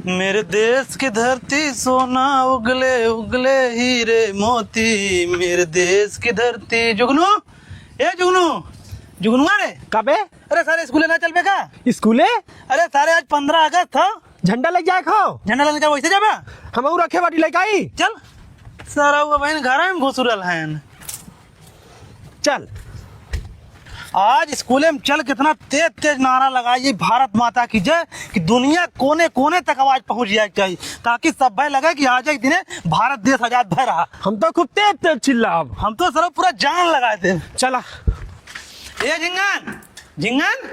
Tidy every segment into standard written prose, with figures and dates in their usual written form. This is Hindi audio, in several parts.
मेरे देश की धरती सोना उगले उगले हीरे मोती, मेरे देश की धरती। जुगनू, ए जुगनू, जुगनू अरे कबे? अरे सारे स्कूले ना चल पे का? स्कूले? अरे सारे आज 15 अगस्त था। झंडा लग जाए खाओ। झंडा लगने का वैसे जाबा? हम रखे बाटी लेके आई। चल सारा वो बहन घर में घुसुरल हैं। चल आज स्कूले में चल, कितना तेज तेज नारा लगाइए भारत माता की जय, कि दुनिया कोने कोने तक आवाज पहुंच जाए चाहिए, ताकि सब भाई लगे कि आज एक दिन भारत देश आजाद भय रहा। हम तो खूब तेज तेज चिल्ला, हम तो सर पूरा जान लगाए थे। चला। ए झिंगन, झिंगन,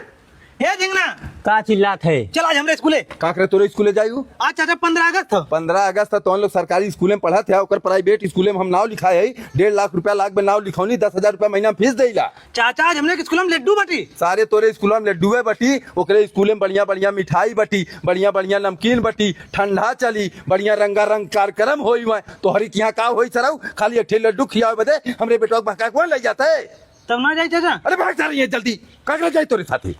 ए झिंगना, का चिल्लात है? चल आज हमरे स्कूले। का करे तोरे स्कूले जायू? आज चाचा 15 अगस्त था। 15 अगस्त तो हम लोग सरकारी स्कूले में पढ़त है, ओकर प्राइवेट स्कूले में हम नाव लिखाए है। 1.5 लाख रुपया लाख में नाव लिखौनी, 10,000 रुपया महीना फीस देला। चाचा आज हमने स्कूल में लड्डू बटी। सारे तोरे स्कूल में लड्डू बटी, ओकरे स्कूले में बढ़िया बढ़िया मिठाई बटी, बढ़िया बढ़िया नमकीन बटी, ठंडा चली, बढ़िया रंगारंग कार्यक्रम होई हुआ। तोहरी यहाँ का होई सरऊ? खाली अठे लड्डू खियावे बदे हमरे बेटवा को भगा कौन ले जाता है? तब ना जाए चाचा। अरे भाग जा रही है जल्दी, कागरा जाए तोरे साथे,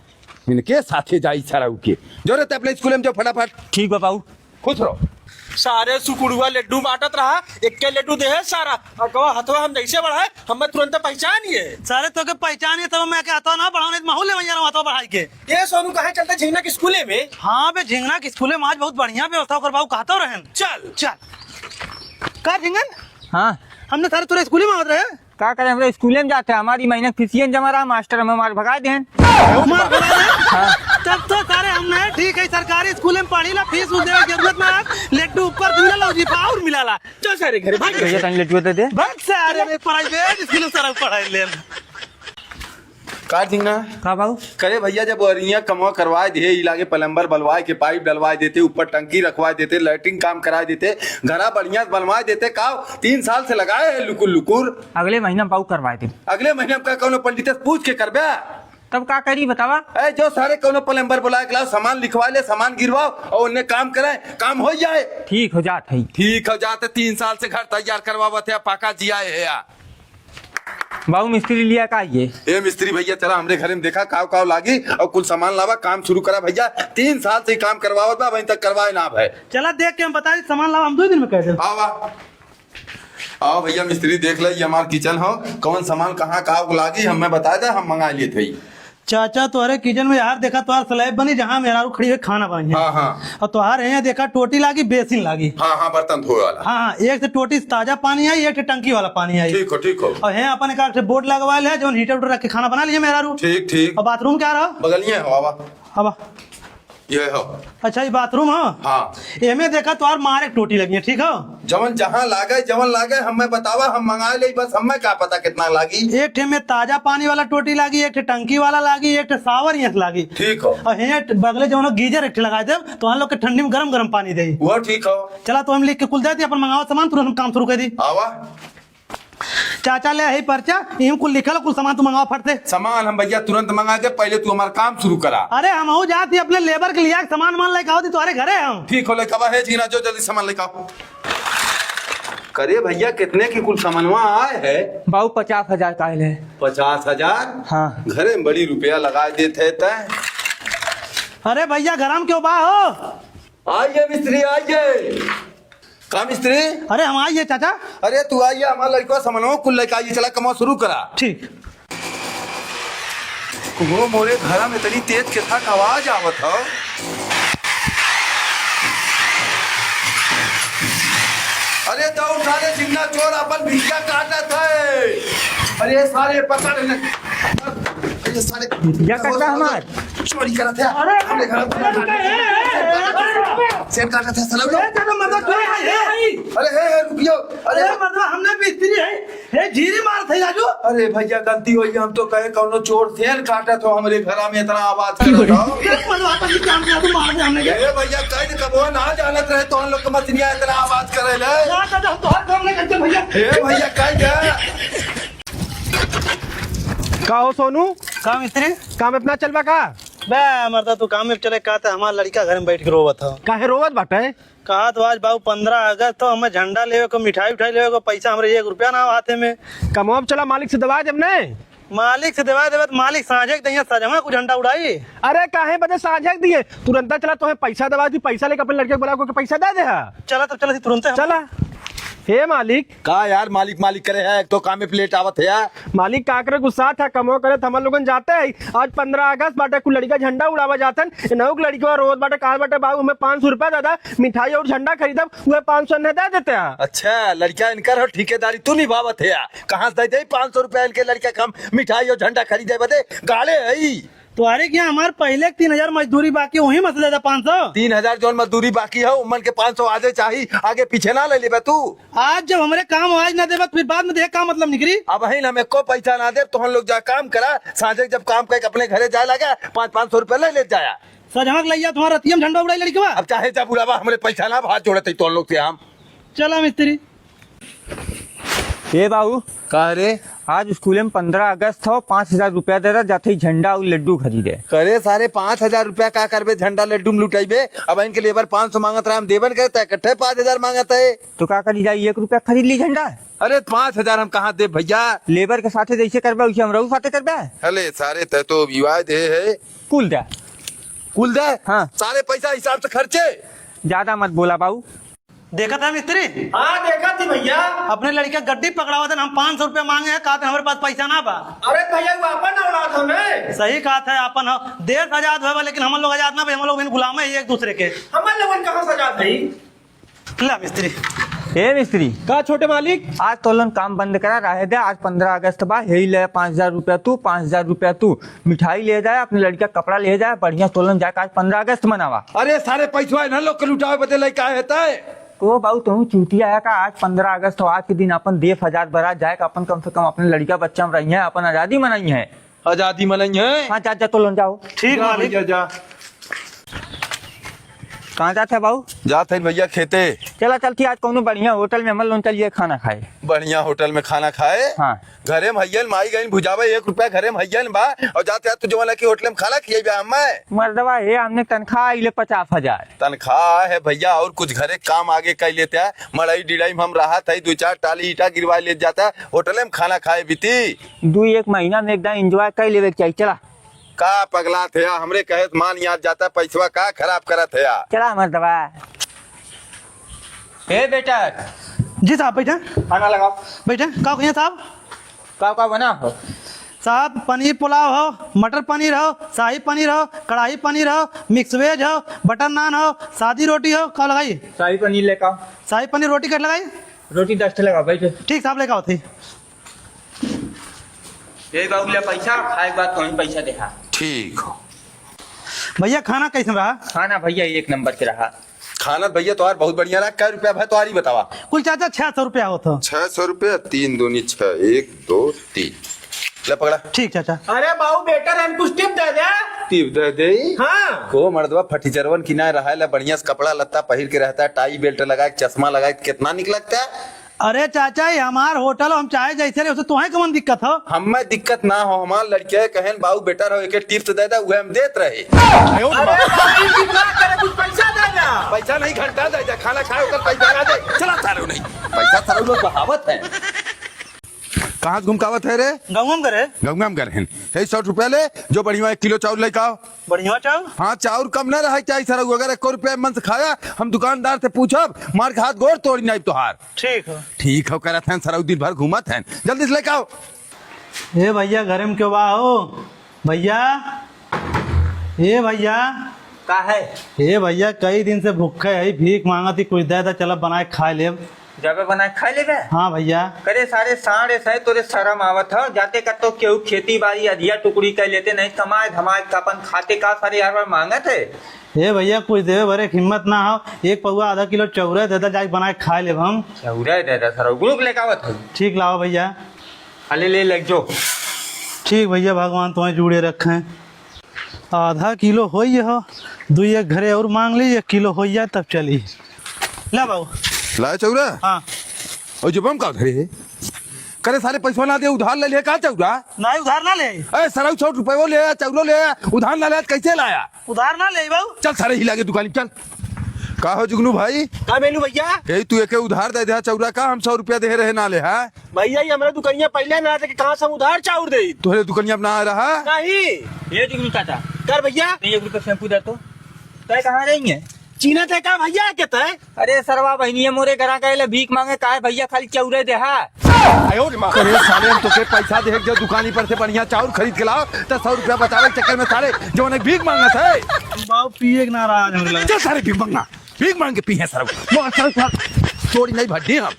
इनके साथे जाई सरऊ के। जो रहते अपने स्कूले में जो फटाफट। ठीक बाबू, खुश रहो। सारे सुकुड़ुआ लड्डू बांटत रहा, एक के लड्डू दे सारा और कहा हथवा हम जैसे बढ़ाए हमें तुरंत पहचानिए। सारे तो के पहचानिए तब मैं क्या आता ना बढ़ाने माहौल में जा रहा बढ़ाई के। ये सोनू कहे चलते झिंगना के स्कूले में? हाँ बे झिंगना के स्कूले में आज बहुत बढ़िया व्यवस्था कर बाबू कहता रहन। चल चल का झिंगन, हाँ हमने सारे तुरे स्कूले में आते रहे। का करें? हम स्कूले में जाते हैं, हमारी महीने फीसियन जमा रहा, मास्टर हमें मार भगा दे। तब तो सारे हमने ठीक है सरकारी स्कूल में पढ़ी ला, फीस देने की जरूरत ना, लड्डू ऊपर मिला जी पावर मिला ला। चल सारे घर भाग भैया तन लड्डू दे दे। बस सारे प्राइवेट स्कूल में सारा पढ़ाई ले। का झिंगना का बाबू? करे भैया जब अरिया कमवा करवाए दे, इलाके प्लम्बर बलवाए के पाइप डलवाए देते, ऊपर टंकी रखवाए देते, लैट्रिन काम कराए देते, घरा बढ़िया बनवाए देते। का 3 साल से लगाए है लुकुर लुकुर। अगले महीना बाबू करवाए थे। अगले महीने का कौनो पंडित से पूछ के करबे। तब का करी बतावा? ए जो सारे कौनो प्लम्बर बुलाए के लाओ, सामान लिखवा ले, सामान गिरवाओ और उन्हें काम कराए, काम हो जाए। ठीक हो जात है। ठीक हो जाते। 3 साल से घर तैयार करवावत है, पाका जिया है या। बाबू मिस्त्री लिया का ये मिस्त्री भैया चला हमरे घर में देखा काव काव लागी और कुल सामान लावा, काम शुरू करा भैया। 3 साल से काम करवावत बा, अभी तक करवाए ना भाई। चला देख के हम बता सामान लाओ, हम 2 दिन में कह दे। आओ भैया मिस्त्री देख ले, ये हमारा किचन हो, कौन सामान कहाँ काव लागी हमें बता दे, हम मंगा लिए थे। चाचा तुम्हारे किचन में यार देखा तुम्हार स्लैब बनी जहाँ मेरा खड़ी हुई खाना बनी है। हाँ हाँ। और तुम्हारे यहाँ देखा टोटी लागी, बेसिन लागी। हाँ हाँ, बर्तन धोए वाला। हाँ हाँ, एक से टोटी ताजा पानी आई, एक से टंकी वाला पानी आई। ठीक हो ठीक हो। और है अपन एक बोर्ड लगवा ले, जो हीटर उटर रख के खाना बना लिया मेरा रूम। ठीक ठीक। और बाथरूम क्या रहा? बगलिए हो आवा। अब ये हो। अच्छा ये बाथरूम हो। हाँ। एमे देखा तुम्हार मार एक टोटी लगी है, ठीक हो। जवन जहाँ लागे हमें बतावा, हम मंगा ले, बस हमें क्या पता कितना लागी। एक ठे में ताजा पानी वाला टोटी लागी, एक ठे टंकी वाला लागी, एक ठे सावर यहाँ लागी। ठीक हो। और यहाँ बगले जो गीजर एक ठे लगा दे, तो हम लोग के ठंडी में गरम गरम पानी दे। वो ठीक हो। चला तो हम लिख के कुल दे दी, अपन मंगाओ सामान, तुरंत हम काम शुरू कर दी। आवा। चाचा ले है पर्चा, यही कुल लिखल कुल सामान तू मंगाओ फटते। सामान हम भैया तुरंत मंगा के, पहले तू हमारा काम शुरू करा। अरे हम हो जाती अपने लेबर के लिए सामान मान लेके आओ दी, तुम्हारे घरे हम। ठीक हो, लेकर है जीना, जो जल्दी सामान लेकर आओ। करे भैया कितने की कुल सामानवा आए है? बाबू 50,000 का है। 50,000? हाँ। घरे में बड़ी रुपया लगा देते तय। अरे भैया घर में क्यों बा हो? आइए मिस्त्री आइए। का मिस्त्री? अरे हम आइए चाचा। अरे तू आइए, हमारा लड़का सामानवा कुल लेकर आइए, चला कमा शुरू करा। ठीक। वो मोरे घर में इतनी तेज कितना आवाज आवत हो। अरे दौड़ सारे झिंगना चोर अपन भिजिया काटत है। अरे सारे पकड़ ले, अरे सारे भिजिया काटा हमार चोरी करत है। अरे हमरे घर सेट काटत है साला। अरे हे रुकियो। अरे मतलब हमने मिस्त्री है जीरी मार थे राजू। अरे भैया गलती हुई, हम तो कहे कौनो चोर सेल काटत हो, हमरे घर में इतना आवाज करत हो। ए भैया कहीं कबो ना जानत रहे तो हम लोग मछलियां इतना आवाज करे ले। ए भैया कहीं जा। का हो सोनू? काम मिस्त्री काम अपना चलवा का? बे मरता तू काम में चले कहा था, हमारा लड़का घर में बैठ के रोवत था। काहे रोवत बाटे? कहा तो आज बाबू 15 अगस्त तो हमें झंडा लेवे को, मिठाई उठाई लेवे को, पैसा हमारे 1 रुपया ना हाथे में। कमवा चला मालिक से दबा जब ने। मालिक से देवा देवा तो मालिक साझे दहिया सजमा कुछ झंडा उड़ाई। अरे काहे बजे साझक दिए तुरंत चला तुम्हें पैसा दबा दी पैसा लेकर अपने लड़के को बुला के पैसा दे दे। चला तब चला तुरंत चला हे मालिक का यार मालिक मालिक करे है, एक तो काम में प्लेट आवत है यार। मालिक का करे गुस्सा था कमो करे हम लोगन जाते हैं आज 15 अगस्त बाटे कुल लड़का झंडा उड़ावा जातन नौक लड़की रोज बाटे कहा बाटे बाबू हमें 500 रुपया दादा मिठाई और झंडा खरीदब वह 500 ने दे देते हैं। अच्छा लड़का इनकर हो ठेकेदारी तू निभावत है यार, कहाँ से दे 500 रुपया इनके लड़का कम मिठाई और झंडा खरीदे बदे गाड़े है। तुम्हारे क्या हमारे पहले 3000 मजदूरी बाकी वही मसले था 500। 3000 जो मजदूरी बाकी है उमन के 500 आजे चाहिए, आगे पीछे ना ले ले तू। आज जब हमारे काम आज ना देवा फिर बाद में देख का मतलब निकली। अब ही हमें को पैसा ना दे तो हम लोग जा काम करा साझे जब काम करके अपने घरे जाए लगा 500 रुपया ले जाया सजमक लैया तुम्हारा रतियम झंडा उड़ाई लड़की बा। अब चाहे जब बुलावा हमारे पैसा ना हाथ जोड़ते तो लोग से हम चला मिस्त्री। ए बाबू कह रे आज स्कूल में 15 अगस्त हो 5000 रुपया दे रहा जाते ही झंडा और लड्डू खरीदे। करे सारे 5000 रुपया का करबे झंडा लड्डू में लुटाइबे। अब इनके लेबर 500 मांगत रहा हम देवन करते इकट्ठे 5000 मांगत है तो का करी जाए 1 रुपया खरीद ली झंडा। अरे 5000 हम कहाँ दे भैया। लेबर के साथे जैसे करबे वैसे हम साथे करबे। हले सारे तय तो विवाह दे है कुल दे कुल दे हाँ। सारे पैसा हिसाब से खर्चे ज्यादा मत बोला बाबू। देखा था मिस्त्री हाँ देखा थी भैया। अपने लड़का गड्डी पकड़ावा था हम 500 रुपया मांगे हैं कहा था हमारे पास पैसा ना बा। अरे भैया वापस ना उड़ा हमें सही कहा था अपन हो देश आजाद हुआ लेकिन हम लोग आजाद ना भाई हम लोग गुलाम है एक दूसरे के। हमारे लोगन कहाँ सजा थी। ला मिस्त्री ए मिस्त्री का छोटे मालिक आज तोलन काम बंद करा रहे दे। आज 15 अगस्त बा यही ले 5000 रुपया तू 5000 रुपया तू मिठाई ले जाए अपने लड़का कपड़ा ले जाए बढ़िया तोलन जाके आज 15 अगस्त मनावा। अरे सारे पैसा ना लोग के लुटावे बदे लइका हेता है तो बाबू तुम चूतिया है का आज 15 अगस्त हो आज के दिन अपन देश आजाद बरा जाए अपन कम से कम अपने लड़का बच्चा में रही है अपन आजादी मनाई है। आजादी मनाई है। हाँ चाचा तोलन जाओ। ठीक मालिक जा कहाँ जाते बाबू। जाते भैया खेते चला चलती आज कौन बढ़िया होटल में हमन लोग चलिए खाना खाए। बढ़िया होटल में खाना खाए। हाँ घरे में हयन माई गई भुजावे 1 रुपया घरे में हयन बा और जाते आज तुझे वाला की होटल में खाना खिए मैं मर्दवा है हमने तनख्वाह ले 50,000 तनख्वाह है भैया और कुछ घरे काम आगे कर लेते हैं मड़ई डिड़ई में हम रहा था 2-4 टाली ईटा गिरवा ले जाता है होटल में खाना खाए बीती 2-1 महीना में एकदम एंजॉय कर लेवे चाहिए। चला का पगला थे हमरे कहे मान याद जाता पैसवा का खराब करत है चला मर्दवा। ए बेटा जी साहब बैठे खाना लगाओ। बैठे का कहिए साहब का बना हो साहब पनीर पुलाव हो मटर पनीर हो शाही पनीर हो कढ़ाई पनीर हो मिक्स वेज हो बटर नान हो सादी रोटी हो का लगाई। शाही पनीर लेकर आओ। शाही पनीर रोटी कट लगाई रोटी 10 लगाओ बैठे। ठीक साहब लेकर आओ थी। ए बाबू ले पैसा खाए के बाद कहीं पैसा देखा। ठीक हो भैया खाना कैसे रहा। खाना भैया 1 नंबर के रहा। खाना भैया तुम्हारा बहुत बढ़िया रहा। क्या रुपया भाई तुम्हारी बतावा। कुल चाचा 600 रुपया होता। 600 रुपया 3 दूनी 6 1 2 3 ले पकड़ा। ठीक चाचा। अरे बाबू बेटा हम कुछ टिप दे दे। टिप दे दे हाँ को मर्दवा फटीचरवन की ना रहा है बढ़िया से कपड़ा लत्ता पहिर के रहता है टाई बेल्ट लगा के चश्मा लगा के कितना निक लगता है। अरे चाचा ये हमार होटल हम चाहे जैसे रहे उसे तुम्हें कमन दिक्कत हो। हमें दिक्कत ना हो हमार लड़के कहन बाबू बेटा रहो एक टिप्स दे दे वह हम देत रहे। कुछ पैसा दे दे। पैसा नहीं घंटा दे दे खाना खाए कर पैसा ना दे चला थारो नहीं पैसा थारो लोग बहावत है। कहाँ घुमकावत है रे गम करे गम कर 100 रुपया ले जो बढ़िया 1 किलो चावल लेके आओ। बढ़िया चाव हाँ चाउर कम ना रहा चाहिए सर अगर 1 रुपया मन से खाया हम दुकानदार से पूछब मार के हाथ गोर तोड़ी नहीं तोहार। ठीक हो करत हैं सर दिन भर घूमत हैं जल्दी से लेके आओ। ए भैया घर में क्यों बा हो भैया। ए भैया का है ए भैया कई दिन से भूखे है भीख मांगा थी कुछ दे चलो बनाए खा ले। जब बना खा ले हाँ भैया करे सारे साढ़े सही तोरे शर्म आवत हो जाते का तो केहू खेती बाड़ी अधिया टुकड़ी कर लेते नहीं कमाए धमाए अपन खाते का सारे यार मांगत है। ए भैया कुछ देवे भरे हिम्मत ना हो 1 पौवा आधा किलो चौरे दे जाके बनाए खा ले हम। चौरा दे दे सर ग्रुप लेके आवत है। ठीक लाओ भैया अले ले लग जो। ठीक भैया भगवान तुम्हें जुड़े रखें। आधा किलो हो हो 2 घरे और मांग ली 1 किलो हो जाए तब चली ला बाबू लाए चौरा। हाँ और जब हम का धरे करे सारे पैसा ना दे उधार ले लिया का चौरा। नहीं उधार ना ले अरे सर 100 रुपये ले चौरो ले उधार ना ले कैसे लाया। उधार ना ले बाबू चल सारे ही लागे दुकान चल का हो जुगनू भाई? का मेलू भैया? यही तू एक उधार दे दे चौरा का हम 100 रुपया दे रहे नाले है। भैया ये हमारे दुकानिया पहले ना थे कि कहाँ से हम उधार चाउर दे? तोहरे दुकानिया अपना आ रहा नहीं ये जुगनू चाचा कर भैया, 1 रुपया शैम्पू दे तो। तय कहाँ रही है? चीना थे का भैया कहता है? अरे सरवा बहनी मोरे घरा का भीख मांगे का है भैया, खाली चौरे दे है। अरे साले हम तोके पैसा दे जो दुकानी पर से बढ़िया चाउर खरीद के लाओ तो 100 रुपया बचावे के चक्कर में साले जो उन्हें भीख मांगा थे। बाबू पिए के नाराज होने लगा। चल सारे भीख मांगना, भीख मांग के पी है सर। छोड़ी नहीं भड्डी हम